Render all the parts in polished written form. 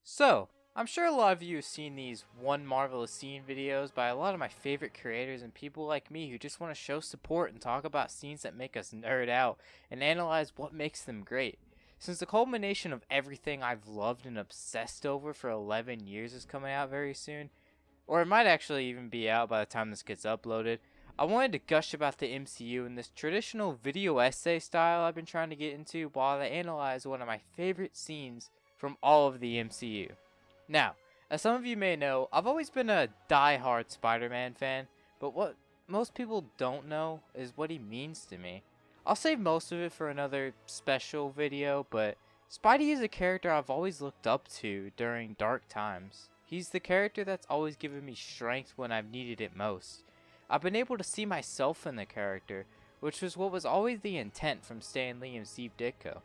So, I'm sure a lot of you have seen these One Marvelous Scene videos by a lot of my favorite creators and people like me who just want to show support and talk about scenes that make us nerd out and analyze what makes them great. Since the culmination of everything I've loved and obsessed over for 11 years is coming out very soon, or it might actually even be out by the time this gets uploaded, I wanted to gush about the MCU in this traditional video essay style I've been trying to get into while I analyze one of my favorite scenes from all of the MCU. Now, as some of you may know, I've always been a die-hard Spider-Man fan, but what most people don't know is what he means to me. I'll save most of it for another special video, but Spidey is a character I've always looked up to during dark times. He's the character that's always given me strength when I've needed it most. I've been able to see myself in the character, which was what was always the intent from Stan Lee and Steve Ditko.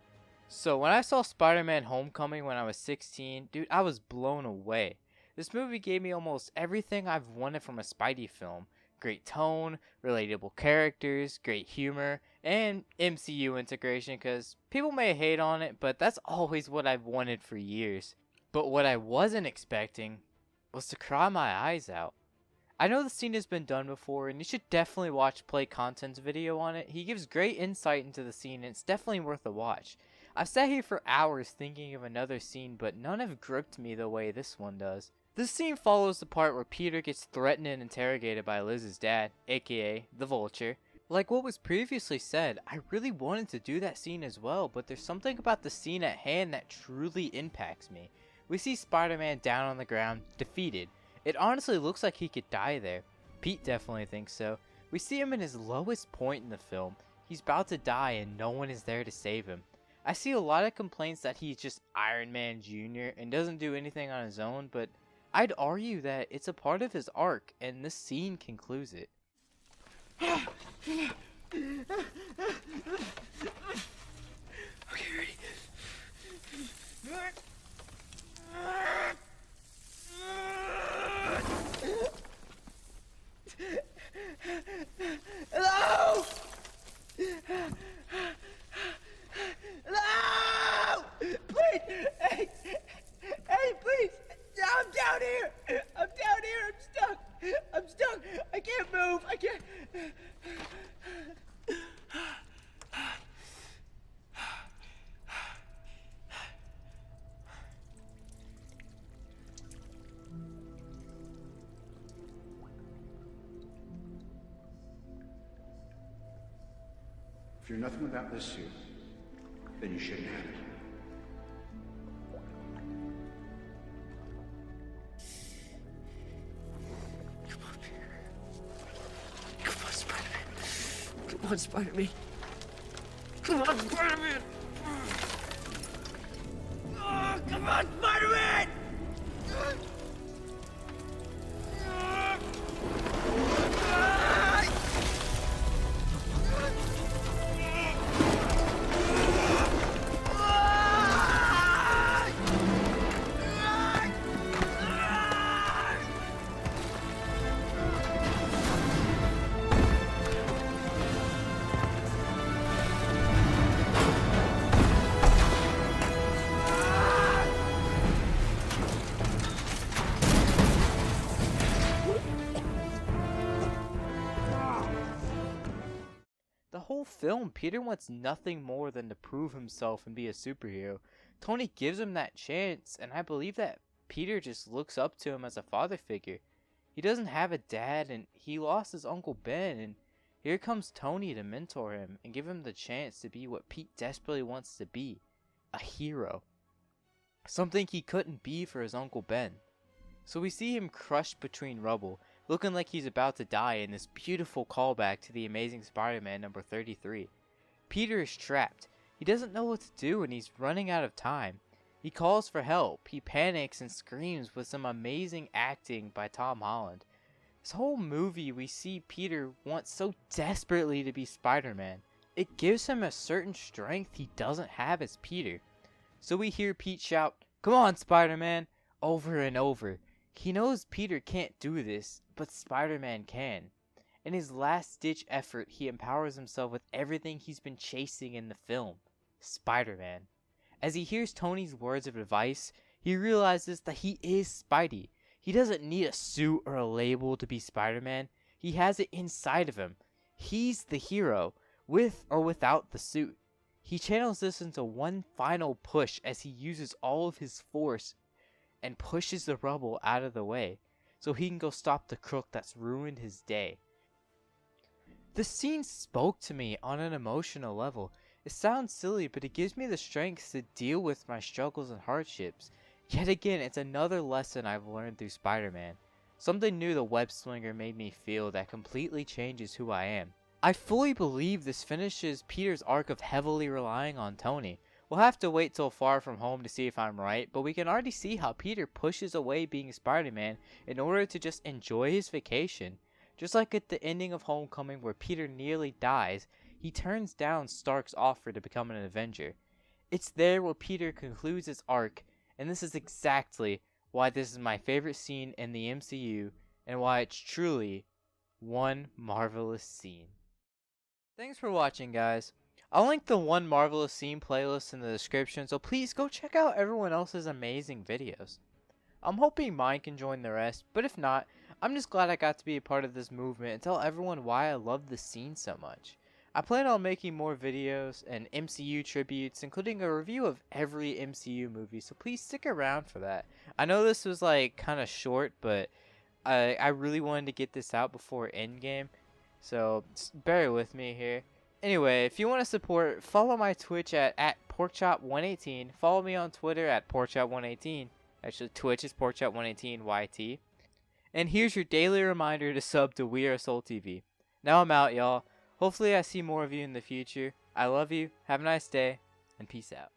So when I saw Spider-Man Homecoming when I was 16, dude, I was blown away. This movie gave me almost everything I've wanted from a Spidey film. Great tone, relatable characters, great humor, and MCU integration, because people may hate on it, but that's always what I've wanted for years. But what I wasn't expecting was to cry my eyes out. I know the scene has been done before, and you should definitely watch Play Content's video on it. He gives great insight into the scene, and it's definitely worth a watch. I've sat here for hours thinking of another scene, but none have gripped me the way this one does. This scene follows the part where Peter gets threatened and interrogated by Liz's dad, aka the Vulture. Like what was previously said, I really wanted to do that scene as well, but there's something about the scene at hand that truly impacts me. We see Spider-Man down on the ground, defeated. It honestly looks like he could die there. Pete definitely thinks so. We see him in his lowest point in the film. He's about to die and no one is there to save him. I see a lot of complaints that he's just Iron Man Jr. and doesn't do anything on his own, but I'd argue that it's a part of his arc, and this scene concludes it. Okay, ready? Hello! Hello! Please! Hey, please! I'm down here! I'm down here! I'm stuck! I'm stuck! I can't move! I can't... If you're nothing without this suit, then you shouldn't have it. Come on, Spider-Man. Come on, Spider-Man. Come on, Spider-Man. Oh, come on, Spider-Man! The whole film, Peter wants nothing more than to prove himself and be a superhero. Tony gives him that chance, and I believe that Peter just looks up to him as a father figure. He doesn't have a dad, and he lost his Uncle Ben, and here comes Tony to mentor him and give him the chance to be what Pete desperately wants to be, a hero. Something he couldn't be for his Uncle Ben. So we see him crushed between rubble, looking like he's about to die in this beautiful callback to the Amazing Spider-Man number 33. Peter is trapped. He doesn't know what to do and he's running out of time. He calls for help. He panics and screams with some amazing acting by Tom Holland. This whole movie we see Peter wants so desperately to be Spider-Man. It gives him a certain strength he doesn't have as Peter. So we hear Pete shout, "Come on, Spider-Man," over and over. He knows Peter can't do this, but Spider-Man can. In his last-ditch effort, he empowers himself with everything he's been chasing in the film, Spider-Man. As he hears Tony's words of advice, he realizes that he is Spidey. He doesn't need a suit or a label to be Spider-Man. He has it inside of him. He's the hero, with or without the suit. He channels this into one final push as he uses all of his force and pushes the rubble out of the way so he can go stop the crook that's ruined his day. The scene spoke to me on an emotional level. It sounds silly, but it gives me the strength to deal with my struggles and hardships. Yet again, it's another lesson I've learned through Spider-Man. Something new the web slinger made me feel that completely changes who I am. I fully believe this finishes Peter's arc of heavily relying on Tony. We'll have to wait till Far From Home to see if I'm right, but we can already see how Peter pushes away being Spider-Man in order to just enjoy his vacation. Just like at the ending of Homecoming where Peter nearly dies, he turns down Stark's offer to become an Avenger. It's there where Peter concludes his arc, and this is exactly why this is my favorite scene in the MCU and why it's truly one marvelous scene. Thanks for watching, guys. I'll link the One Marvelous Scene playlist in the description, so please go check out everyone else's amazing videos. I'm hoping mine can join the rest, but if not, I'm just glad I got to be a part of this movement and tell everyone why I love this scene so much. I plan on making more videos and MCU tributes, including a review of every MCU movie, so please stick around for that. I know this was like kind of short, but I really wanted to get this out before Endgame, so bear with me here. Anyway, if you want to support, follow my Twitch at porkchop118. Follow me on Twitter at porkchop118. Actually, Twitch is porkchop118YT. And here's your daily reminder to sub to We Are Soul TV. Now I'm out, y'all. Hopefully I see more of you in the future. I love you. Have a nice day. And peace out.